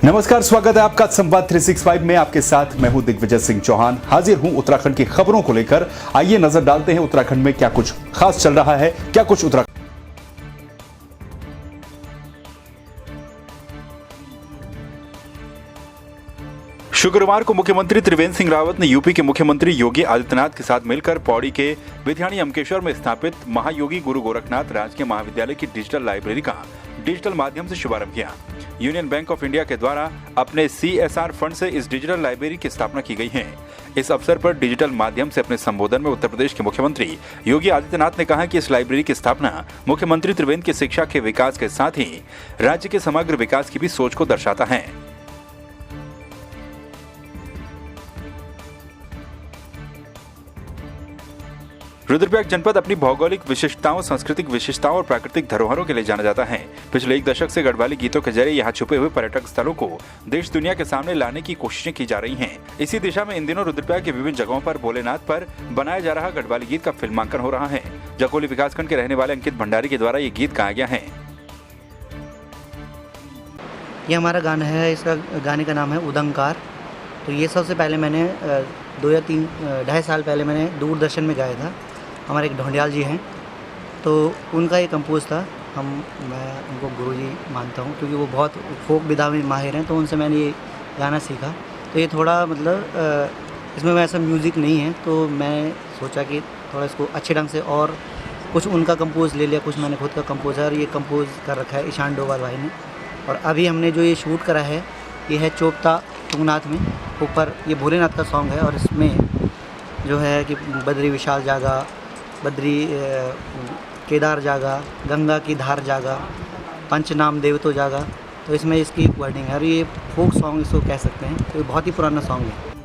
नमस्कार, स्वागत है आपका संवाद 365 में। आपके साथ मैं हूं दिग्विजय सिंह चौहान। हाजिर हूं उत्तराखंड की खबरों को लेकर। आइए नजर डालते हैं उत्तराखंड में क्या कुछ खास चल रहा है, क्या कुछ उत्तराखंड। शुक्रवार को मुख्यमंत्री त्रिवेंद्र सिंह रावत ने यूपी के मुख्यमंत्री योगी आदित्यनाथ के साथ मिलकर पौड़ी के विधियाणी अमकेश्वर में स्थापित महायोगी गुरु गोरखनाथ राजकीय महाविद्यालय की डिजिटल लाइब्रेरी का डिजिटल माध्यम से शुभारंभ किया। यूनियन बैंक ऑफ इंडिया के द्वारा अपने CSR फंड से इस डिजिटल लाइब्रेरी की स्थापना की गई है। इस अवसर पर डिजिटल माध्यम से अपने संबोधन में उत्तर प्रदेश के मुख्यमंत्री योगी आदित्यनाथ ने कहा कि इस लाइब्रेरी की स्थापना मुख्यमंत्री त्रिवेंद्र की शिक्षा के विकास के साथ ही राज्य के समग्र विकास की भी सोच को दर्शाता है। रुद्रप्रयाग जनपद अपनी भौगोलिक विशिष्टताओं, सांस्कृतिक विशेषताओं और प्राकृतिक धरोहरों के लिए जाना जाता है। पिछले एक दशक से गढ़वाली गीतों के जरिए यहाँ छुपे हुए पर्यटक स्थलों को देश दुनिया के सामने लाने की कोशिशें की जा रही हैं। इसी दिशा में इन दिनों रुद्रप्रयाग के विभिन्न जगहों पर भोलेनाथ पर बनाया जा रहा गढ़वाली गीत का फिल्मांकन हो रहा है। जकोली विकासखंड के रहने वाले अंकित भंडारी के द्वारा ये गीत गाया गया है। ये हमारा गाना है, इसका गाने का नाम है उदंकार। तो ये सबसे पहले मैंने 2 या 2.5 साल पहले मैंने दूरदर्शन में गाया था। हमारे एक ढोंडियाल जी हैं, तो उनका ये कंपोज था। मैं उनको गुरुजी मानता हूँ क्योंकि वो बहुत फोक विधा में माहिर हैं, तो उनसे मैंने ये गाना सीखा। तो ये थोड़ा मतलब इसमें वैसा म्यूज़िक नहीं है, तो मैं सोचा कि थोड़ा इसको अच्छे ढंग से और कुछ उनका कंपोज ले लिया, कुछ मैंने खुद का कंपोज है और ये कंपोज कर रखा है ईशान डोभाल भाई ने। और अभी हमने जो ये शूट करा है ये है चोपता तुंगनाथ में, ऊपर ये भोलेनाथ का सॉन्ग है। और इसमें जो है कि बद्री विशाल जागा, बद्री केदार जागा, गंगा की धार जागा, पंचनाम देव तो जागा। तो इसमें इसकी वर्डिंग है और ये फोक सॉन्ग इसको कह सकते हैं। तो ये बहुत ही पुराना सॉन्ग है।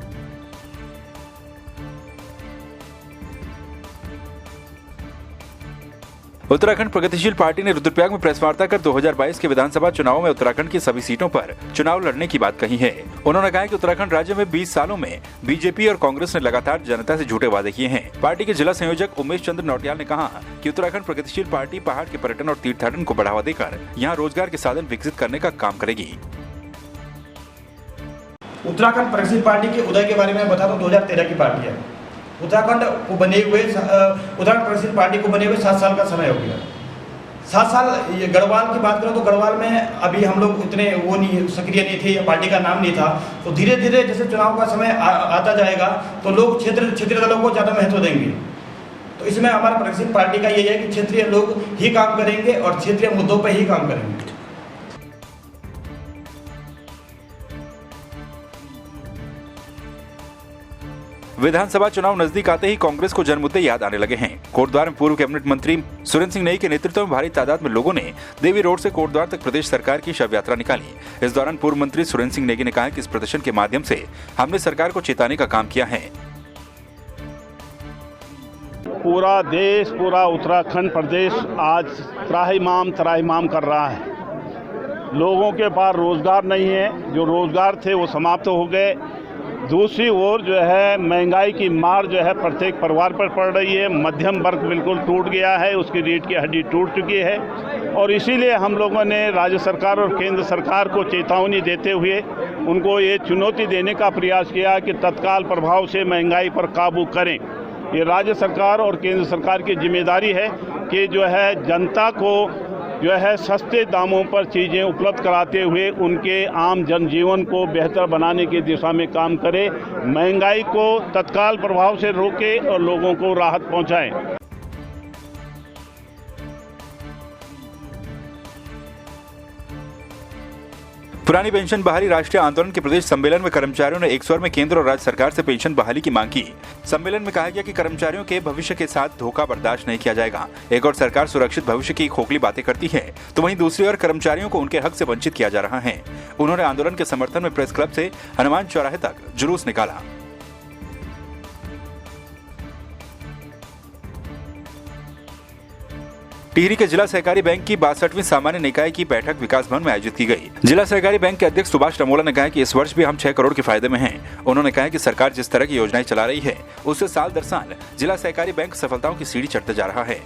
उत्तराखंड प्रगतिशील पार्टी ने रुद्रप्रयाग में प्रेस वार्ता कर 2022 के विधानसभा चुनाव में उत्तराखंड की सभी सीटों पर चुनाव लड़ने की बात कही है। उन्होंने कहा कि उत्तराखंड राज्य में 20 सालों में बीजेपी और कांग्रेस ने लगातार जनता से झूठे वादे किए हैं। पार्टी के जिला संयोजक उमेश चंद्र नौटियाल ने कहा कि उत्तराखंड प्रगतिशील पार्टी पहाड़ के पर्यटन और तीर्थाटन को बढ़ावा देकर यहाँ रोजगार के साधन विकसित करने का काम करेगी। उत्तराखंड प्रगतिशील पार्टी के उदय के बारे में बता दूं, 2013 की पार्टी है। उत्तराखंड प्रगतिशील पार्टी को बने हुए 7 साल का समय हो गया। 7 साल। ये गढ़वाल की बात करो तो गढ़वाल में अभी हम लोग इतने वो नहीं सक्रिय नहीं थे या पार्टी का नाम नहीं था। तो धीरे धीरे जैसे चुनाव का समय आता जाएगा तो लोग क्षेत्रीय दलों को ज़्यादा महत्व देंगे। तो इसमें हमारा प्रगतिशील पार्टी का यही है कि क्षेत्रीय लोग ही काम करेंगे और क्षेत्रीय मुद्दों पर ही काम करेंगे। विधानसभा चुनाव नजदीक आते ही कांग्रेस को जनमुद्दे याद आने लगे हैं। कोटद्वार में पूर्व कैबिनेट मंत्री सुरेंद्र सिंह नेगी के नेतृत्व में भारी तादाद में लोगों ने देवी रोड से कोटद्वार तक प्रदेश सरकार की शव यात्रा निकाली। इस दौरान पूर्व मंत्री सुरेंद्र सिंह नेगी ने कहा कि इस प्रदर्शन के माध्यम से हमने सरकार को चेताने का काम किया है। पूरा देश, पूरा उत्तराखंड प्रदेश आज त्राहिमाम कर रहा है। लोगों के पास रोजगार नहीं है, जो रोजगार थे वो समाप्त हो गए। दूसरी ओर जो है महंगाई की मार जो है प्रत्येक परिवार पर पड़ रही है। मध्यम वर्ग बिल्कुल टूट गया है, उसकी रीढ़ की हड्डी टूट चुकी है। और इसीलिए हम लोगों ने राज्य सरकार और केंद्र सरकार को चेतावनी देते हुए उनको ये चुनौती देने का प्रयास किया कि तत्काल प्रभाव से महंगाई पर काबू करें। ये राज्य सरकार और केंद्र सरकार की जिम्मेदारी है कि जो है जनता को जो है सस्ते दामों पर चीज़ें उपलब्ध कराते हुए उनके आम जनजीवन को बेहतर बनाने की दिशा में काम करे, महंगाई को तत्काल प्रभाव से रोके और लोगों को राहत पहुंचाएं। पुरानी पेंशन बहाली राष्ट्रीय आंदोलन के प्रदेश सम्मेलन में कर्मचारियों ने एक स्वर में केंद्र और राज्य सरकार से पेंशन बहाली की मांग की। सम्मेलन में कहा गया कि कर्मचारियों के भविष्य के साथ धोखा बर्दाश्त नहीं किया जाएगा। एक और सरकार सुरक्षित भविष्य की खोखली बातें करती है तो वहीं दूसरी ओर कर्मचारियों को उनके हक से वंचित किया जा रहा है। उन्होंने आंदोलन के समर्थन में प्रेस क्लब से हनुमान चौराहे तक जुलूस निकाला। टिहरी के जिला सहकारी बैंक की 62वीं सामान्य निकाय की बैठक विकास भवन में आयोजित की गई। जिला सहकारी बैंक के अध्यक्ष सुभाष टमोला ने कहा कि इस वर्ष भी हम 6 करोड़ के फायदे में हैं। उन्होंने कहा कि सरकार जिस तरह की योजनाएं चला रही है उससे साल दर साल जिला सहकारी बैंक सफलताओं की सीढ़ी चढ़ते जा रहा है।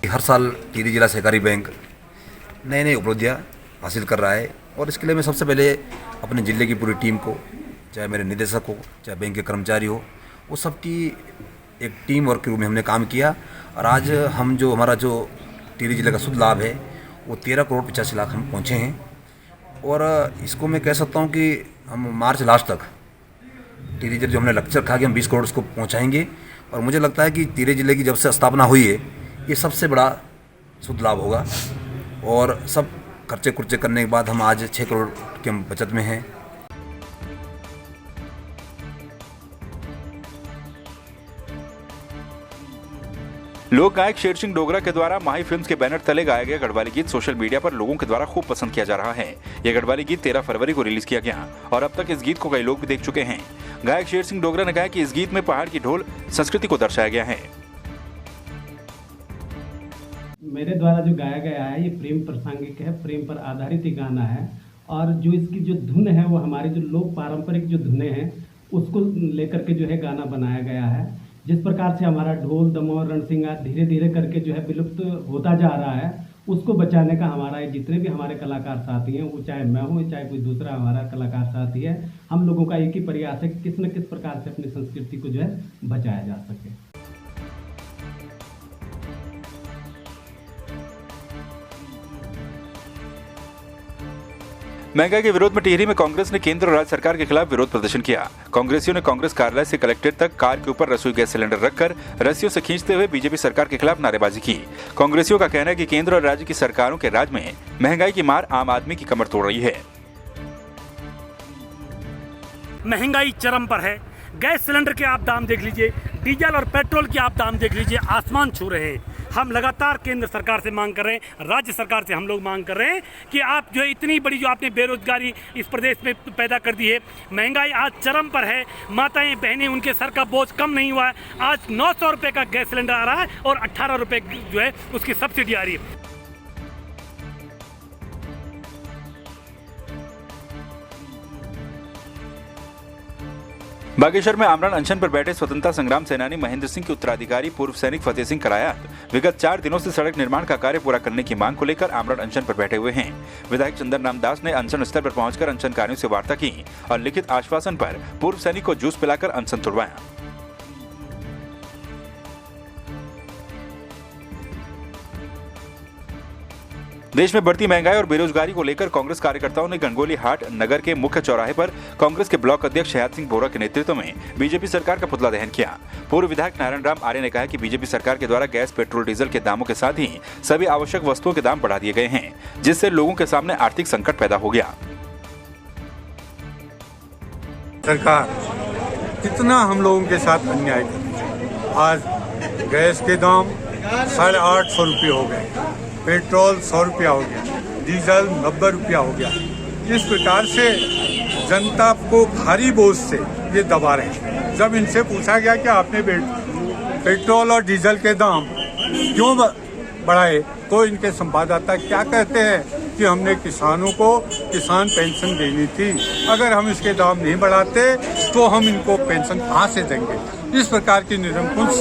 हर साल टिहरी जिला सहकारी बैंक नए उपलब्धियाँ हासिल कर रहा है। और इसके लिए मैं सबसे पहले अपने ज़िले की पूरी टीम को, चाहे मेरे निदेशक हो, चाहे बैंक के कर्मचारी हो, वो सबकी एक टीम वर्क के रूप में हमने काम किया। और आज हम जो हमारा जो टिहरी जिले का शुद्ध लाभ है वो 13 करोड़ 85 लाख हम पहुँचे हैं। और इसको मैं कह सकता हूँ कि हम मार्च लास्ट तक टिहरी जिले जो हमने लक्ष्य रखा कि हम 20 करोड़ इसको पहुँचाएंगे। और मुझे लगता है कि टिहरी जिले की जब से स्थापना हुई है ये सबसे बड़ा शुद्ध लाभ होगा। और सब खर्चे खुर्चे करने के बाद हम आज 6 करोड़ के हम बचत में हैं। लोक गायक शेर सिंह डोगरा के द्वारा माही फिल्म्स के बैनर तले गाया गया गढ़वाली गीत सोशल मीडिया पर लोगों के द्वारा खूब पसंद किया जा रहा है। यह गढ़वाली गीत 13 फरवरी को रिलीज किया गया और अब तक इस गीत को कई लोग भी देख चुके हैं। गायक शेर सिंह डोगरा ने कहा कि इस गीत में पहाड़ की ढोल संस्कृति को दर्शाया गया है। मेरे द्वारा जो गाया गया है ये प्रेम प्रासंगिक है, प्रेम पर आधारित ही गाना है। और जो इसकी जो धुन है वो हमारी जो लोक पारंपरिक जो धुनें हैं उसको लेकर के जो है गाना बनाया गया है। जिस प्रकार से हमारा ढोल दमौर रणसिंगार धीरे धीरे करके जो है विलुप्त होता जा रहा है, उसको बचाने का हमारा जितने भी हमारे कलाकार साथी हैं, वो चाहे मैं हूँ चाहे कोई दूसरा हमारा कलाकार साथी है, हम लोगों का एक ही प्रयास है कि किस न किस प्रकार से अपनी संस्कृति को जो है बचाया जा सके। महंगाई के विरोध में टिहरी में कांग्रेस ने केंद्र और राज्य सरकार के खिलाफ विरोध प्रदर्शन किया। कांग्रेसियों ने कांग्रेस कार्यालय से कलेक्ट्रेट तक कार के ऊपर रसोई गैस सिलेंडर रखकर रस्सियों से खींचते हुए बीजेपी सरकार के खिलाफ नारेबाजी की। कांग्रेसियों का कहना है कि केंद्र और राज्य की सरकारों के राज में महंगाई की मार आम आदमी की कमर तोड़ रही है। महंगाई चरम पर है। गैस सिलेंडर के आप दाम देख लीजिए, डीजल और पेट्रोल के आप दाम देख लीजिए, आसमान छू रहे हैं। हम लगातार केंद्र सरकार से मांग कर रहे हैं, राज्य सरकार से हम लोग मांग कर रहे हैं कि आप जो इतनी बड़ी जो आपने बेरोजगारी इस प्रदेश में पैदा कर दी है, महंगाई आज चरम पर है। माताएं बहनें उनके सर का बोझ कम नहीं हुआ है। आज 900 रुपये का गैस सिलेंडर आ रहा है और 18 रुपये जो है उसकी सब्सिडी आ रही है। बागेश्वर में आमरण अनशन पर बैठे स्वतंत्रता संग्राम सेनानी महेंद्र सिंह के उत्तराधिकारी पूर्व सैनिक फतेह सिंह करायात विगत 4 दिनों से सड़क निर्माण का कार्य पूरा करने की मांग को लेकर आमरण अनशन पर बैठे हुए हैं। विधायक चंदन राम दास ने अनशन स्थल पर पहुंचकर अनशनकारियों से वार्ता की और लिखित आश्वासन पर पूर्व सैनिक को जूस पिलाकर अनशन तुड़वाया। देश में बढ़ती महंगाई और बेरोजगारी को लेकर कांग्रेस कार्यकर्ताओं ने गंगोली हाट नगर के मुख्य चौराहे पर कांग्रेस के ब्लॉक अध्यक्ष हयात सिंह बोरा के नेतृत्व में बीजेपी सरकार का पुतला दहन किया। पूर्व विधायक नारायण राम आर्य ने कहा कि बीजेपी सरकार के द्वारा गैस पेट्रोल डीजल के दामों के साथ ही सभी आवश्यक वस्तुओं के दाम बढ़ा दिए गए हैं, जिससे लोगों के सामने आर्थिक संकट पैदा हो गया। सरकार कितना हम लोगों के साथ अन्याय कर, आज गैस के दाम 850 रुपये हो गए, पेट्रोल 100 रुपया हो गया, डीजल 90 रुपया हो गया। इस प्रकार से जनता को भारी बोझ से ये दबा रहे हैं। जब इनसे पूछा गया कि आपने पेट्रोल और डीजल के दाम क्यों बढ़ाए, तो इनके संवाददाता क्या कहते हैं कि हमने किसानों को किसान पेंशन देनी थी, अगर हम इसके दाम नहीं बढ़ाते तो हम इनको पेंशन कहाँ से देंगे। इस प्रकार की निरंकुश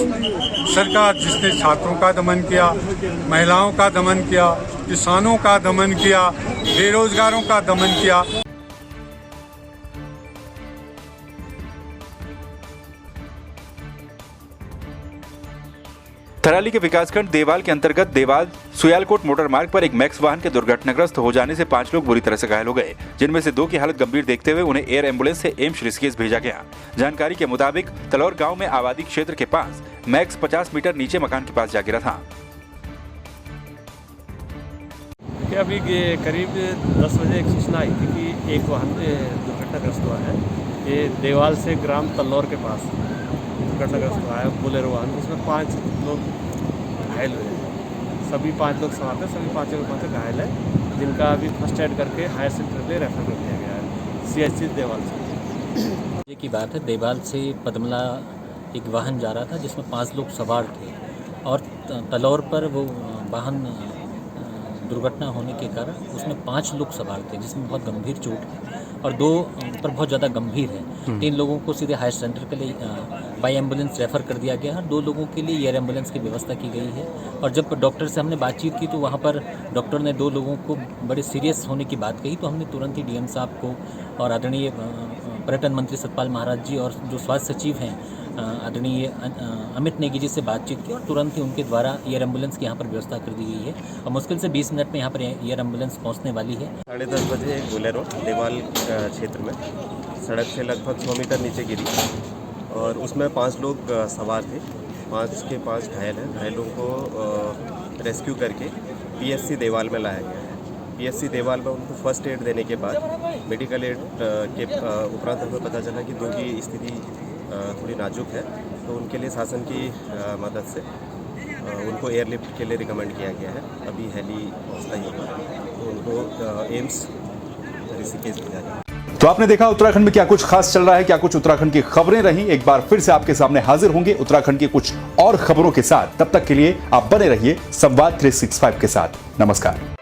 सरकार जिसने छात्रों का दमन किया, महिलाओं का दमन किया, किसानों का दमन किया, बेरोजगारों का दमन किया। थराली के विकासखंड देवाल के अंतर्गत देवाल सुयालकोट मोटर मार्ग पर एक मैक्स वाहन के दुर्घटनाग्रस्त हो जाने से 5 लोग बुरी तरह से घायल हो गए, जिनमें से 2 की हालत गंभीर देखते हुए उन्हें एयर एम्बुलेंस से एम्स ऋषिकेश भेजा गया। जानकारी के मुताबिक तलौर गांव में आबादी क्षेत्र के पास मैक्स 50 मीटर नीचे मकान के पास जा गिरा था। अभी करीब 10 बजे एक सूचना आई थी कि एक वाहन दुर्घटनाग्रस्त हुआ है। ये देवाल से ग्राम तलौर के पास दुर्घटनाग्रस्त हुआ है बोलेरो वाहन, उसमें 5 लोग घायल हुए। सभी 5 लोग सवार थे, सभी 5 लोग घायल है, जिनका अभी फर्स्ट एड करके हायर सेंटर के लिए रेफर कर दिया गया है CHC देवाल से। ये की बात है, देवाल से पदमला एक वाहन जा रहा था जिसमें 5 लोग सवार थे और तलौर पर वो वाहन दुर्घटना होने के कारण उसमें 5 लोग सवार थे, जिसमें बहुत गंभीर चोट है और 2 पर बहुत ज़्यादा गंभीर है। 3 लोगों को सीधे हायर सेंटर के लिए बाई एम्बुलेंस रेफ़र कर दिया गया है। 2 लोगों के लिए एयर एम्बुलेंस की व्यवस्था की गई है। और जब डॉक्टर से हमने बातचीत की तो वहाँ पर डॉक्टर ने 2 लोगों को बड़े सीरियस होने की बात कही, तो हमने तुरंत ही डीएम साहब को और आदरणीय पर्यटन मंत्री सतपाल महाराज जी और जो स्वास्थ्य सचिव हैं आदरणीय अमित नेगी जी से बातचीत की और तुरंत ही उनके द्वारा एयर एम्बुलेंस की यहाँ पर व्यवस्था कर दी गई है और मुश्किल से 20 मिनट में यहाँ पर एयर एम्बुलेंस पहुँचने वाली है। 10:30 बजे एक बोलेरो देवाल क्षेत्र में सड़क से लगभग 100 मीटर नीचे गिरी और उसमें 5 लोग सवार थे। 5 के 5 घायल हैं। घायलों को रेस्क्यू करके पीएससी देवाल में लाया गया है। पीएससी देवाल में उनको फर्स्ट एड देने के बाद मेडिकल एड के उपरांत हमें पता चला कि 2 की स्थिति थोड़ी नाजुक है, तो उनके लिए शासन की मदद से उनको एयरलिफ्ट के लिए रिकमेंड किया गया है। अभी हेली पहुँचता ही होगा तो उनको एम्स ऋषिकेश भेजा जाएगा। तो आपने देखा उत्तराखंड में क्या कुछ खास चल रहा है, क्या कुछ उत्तराखंड की खबरें रही। एक बार फिर से आपके सामने हाजिर होंगे उत्तराखंड की कुछ और खबरों के साथ। तब तक के लिए आप बने रहिए संवाद 365 के साथ। नमस्कार।